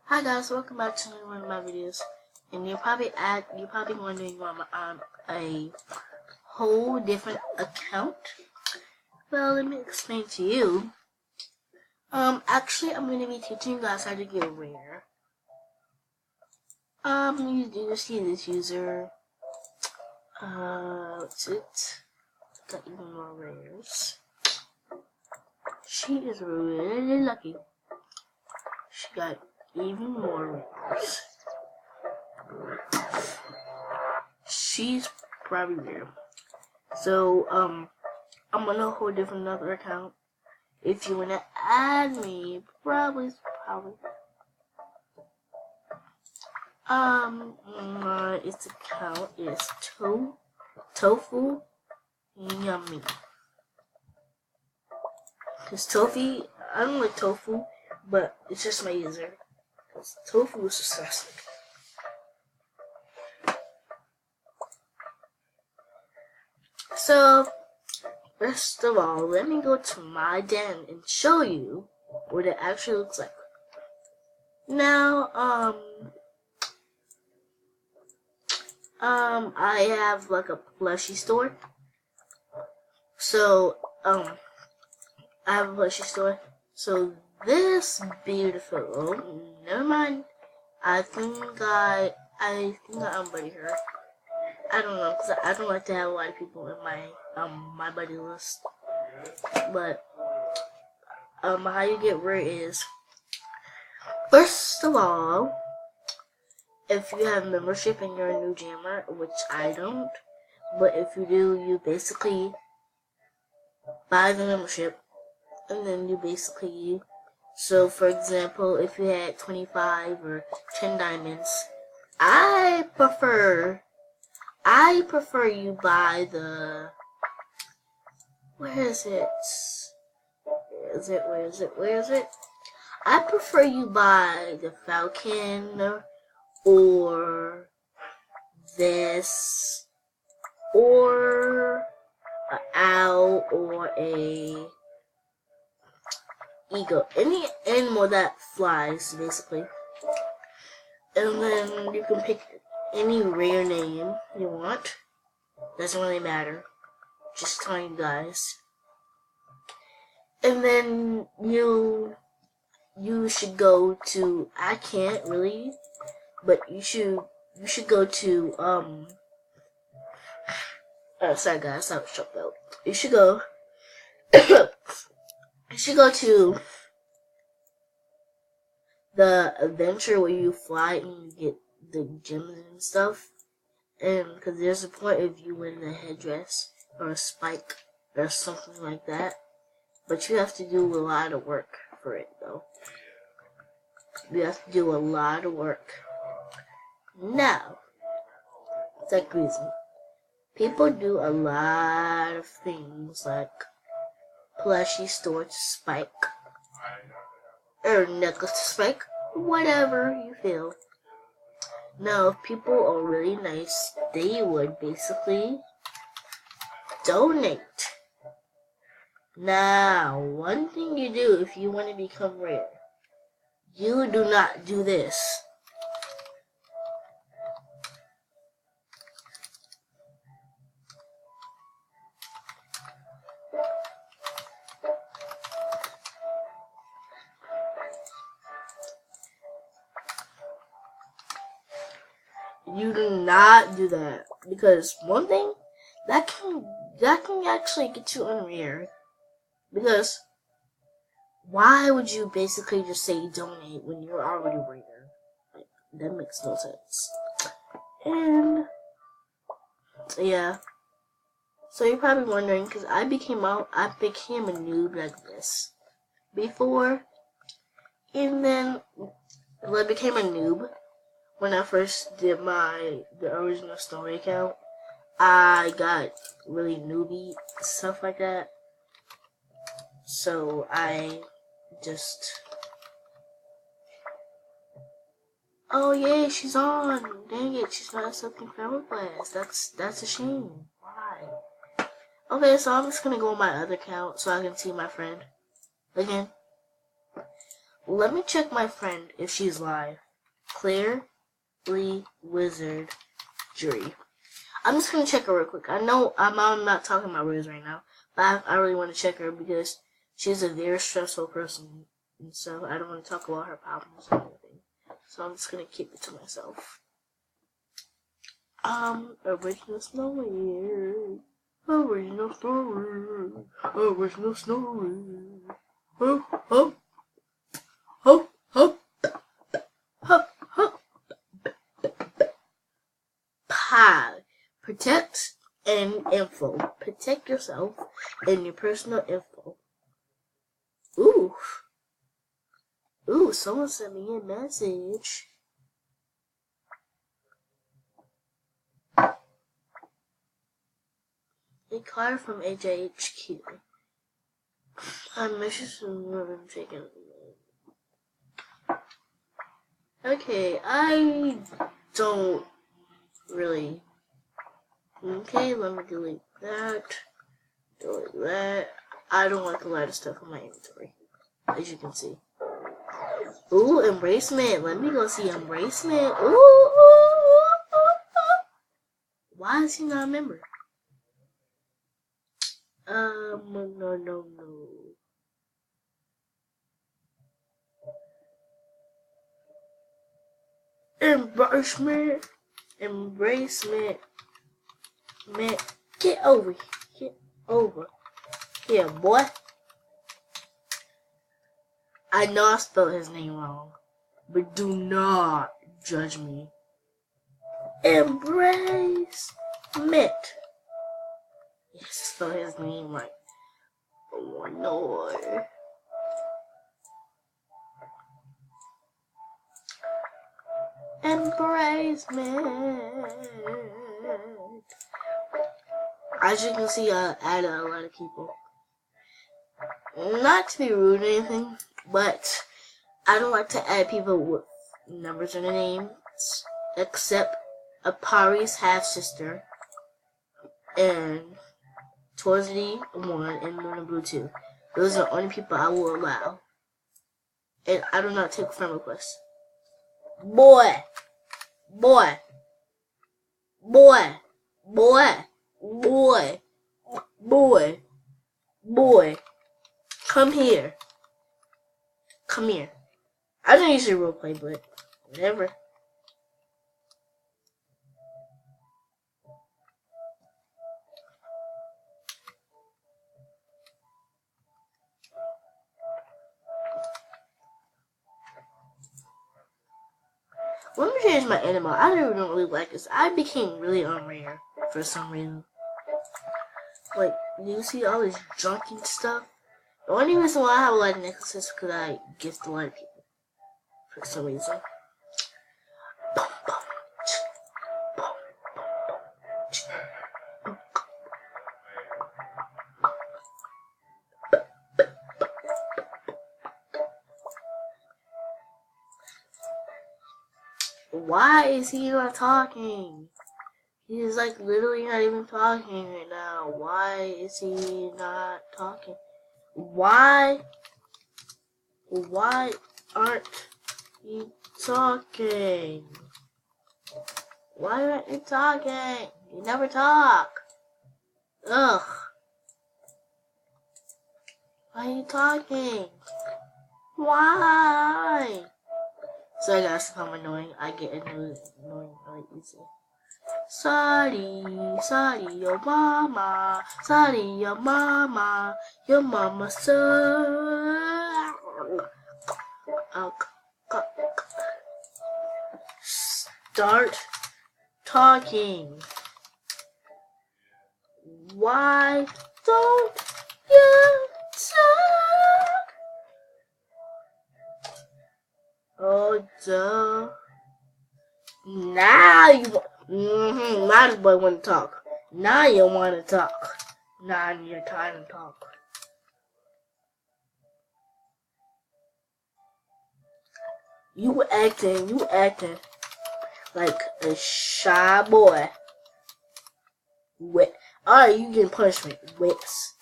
Hi guys, welcome back to another one of my videos. And you're probably wondering why I'm on a whole different account. Well, let me explain to you. Actually, I'm going to be teaching you guys how to get rare. You do see this user. What's it? Got even more rares. She is really lucky. She got even more rares. She's probably rare. So, I'm on a whole different other account. If you wanna add me, probably. Its account is Tofu Yummy. Cause Tofu, I don't like tofu, but it's just my user. Cause tofu is disgusting. So, first of all, let me go to my den and show you what it actually looks like. Now, I have like a plushie store. So, I have a plushie store. So this beautiful, never mind. I think I unbuddy her. I don't know, cause I don't like to have a lot of people in my buddy list. But how you get rare is, first of all, if you have membership and you're a new jammer, which I don't, but if you do, you basically buy the membership, and then you basically, so for example, if you had 25 or 10 diamonds, I prefer you buy the, where is it? I prefer you buy the Falcon, or this, or an owl, or a eagle. Any animal that flies, basically. And then you can pick any rare name you want. Doesn't really matter. Just telling you guys. And then you should go to, I can't really, but you should go to sorry guys, that was choked out. You should go to the adventure where you fly and you get the gems and stuff. And because there's a point of you winning a headdress or a spike or something like that. But you have to do a lot of work for it, though. You have to do a lot of work. Now, that reason, people do a lot of things like plushie store to spike, or necklace to spike, whatever you feel. Now, if people are really nice, they would basically donate. Now, one thing you do if you want to become rare, you do not do this. You do not do that, because one thing that can actually get you unrare. Because why would you basically just say donate when you're already rare? Like, that makes no sense. And yeah, so you're probably wondering, because I became a noob like this before, and then I became a noob when I first did the original story account. I got really newbie stuff like that. So I just, oh yeah, she's on. Dang it, she's not accepting friend requests. That's a shame. Why? Okay, so I'm just gonna go on my other account so I can see my friend again. Let me check my friend if she's live. Clearly Wizard Jury. I'm just gonna check her real quick. I know I'm not talking about Rose right now, but I really want to check her because she's a very stressful person, and so I don't want to talk about her problems or anything. So I'm just gonna keep it to myself. Original story. Original story. Original story. Ho ho ho ho ho ho. Pie. Protect and info. Protect yourself and your personal info. Ooh. Ooh, someone sent me a message. A card from HHQ. I'm interested in taking. Okay, I don't really. Okay, let me delete that. Delete that. I don't like a lot of stuff in my inventory, as you can see. Ooh, Embracement. Let me go see Embracement. Ooh. Why is he not a member? No. Embracement. Man, get over here, boy. I know I spelled his name wrong, but do not judge me. Embracement. Yes, I spelled his name right. Oh no. Embracement. As you can see, I added a lot of people. Not to be rude or anything, but I don't like to add people with numbers in their names, except Apari's half-sister and Torsity 1 and Luna Blue 2. Those are the only people I will allow. And I do not take friend requests. Boy, come here. I don't usually roleplay, but whatever. Let me change my animal. I don't really like this. I became really unrare for some reason. Like, you see all this junky stuff? The only reason why I have a lot of necklaces is because I gift a lot of people. For some reason. Why is he not talking? He's like literally not even talking right now. Why is he not talking? Why aren't you talking? Why aren't you talking? You never talk. Ugh. Why are you talking? Why? So I gotta become annoying. I get annoying really easy. Sorry, your mama. Sorry, your mama. Your mama, sir. Start talking. Why don't you talk? Oh, duh. Now you now this boy want to talk. Now you want to talk. Now you're trying to talk. You acting like a shy boy. Alright, you getting punishment. Whips.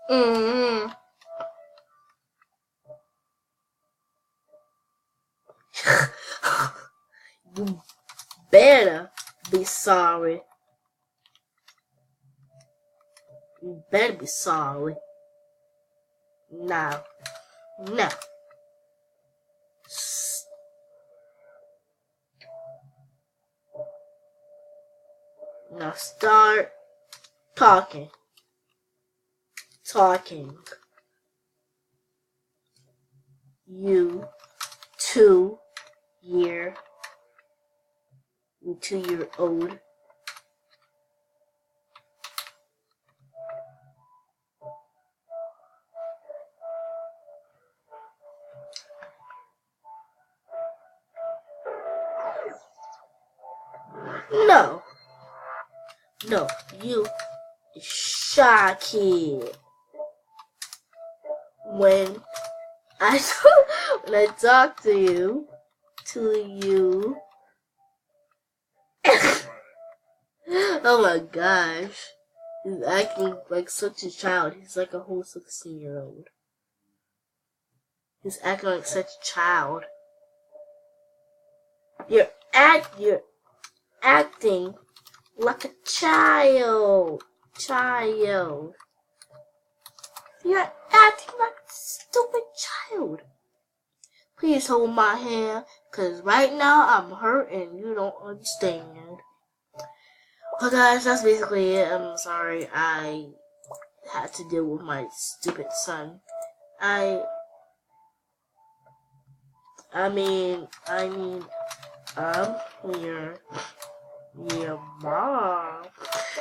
Mm-hmm. You better be sorry. You better be sorry. Now. Now. Now start talking. Talking. You 2-year-old. No. No, you shy kid. When I when I talk to you, oh my gosh, he's acting like such a child. He's like a whole 16-year-old. He's acting like such a child. You're acting like a child. You're acting like a stupid child. Please hold my hand, cause right now I'm hurt and you don't understand. Well guys, that's basically it. I'm sorry I had to deal with my stupid son. I mean, I'm your mom.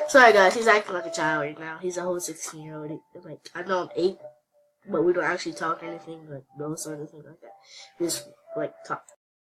Sorry guys, he's acting like a child right now. He's a whole 16-year-old. Like, I know I'm 8, but we don't actually talk or anything, like those sort of things like that. Just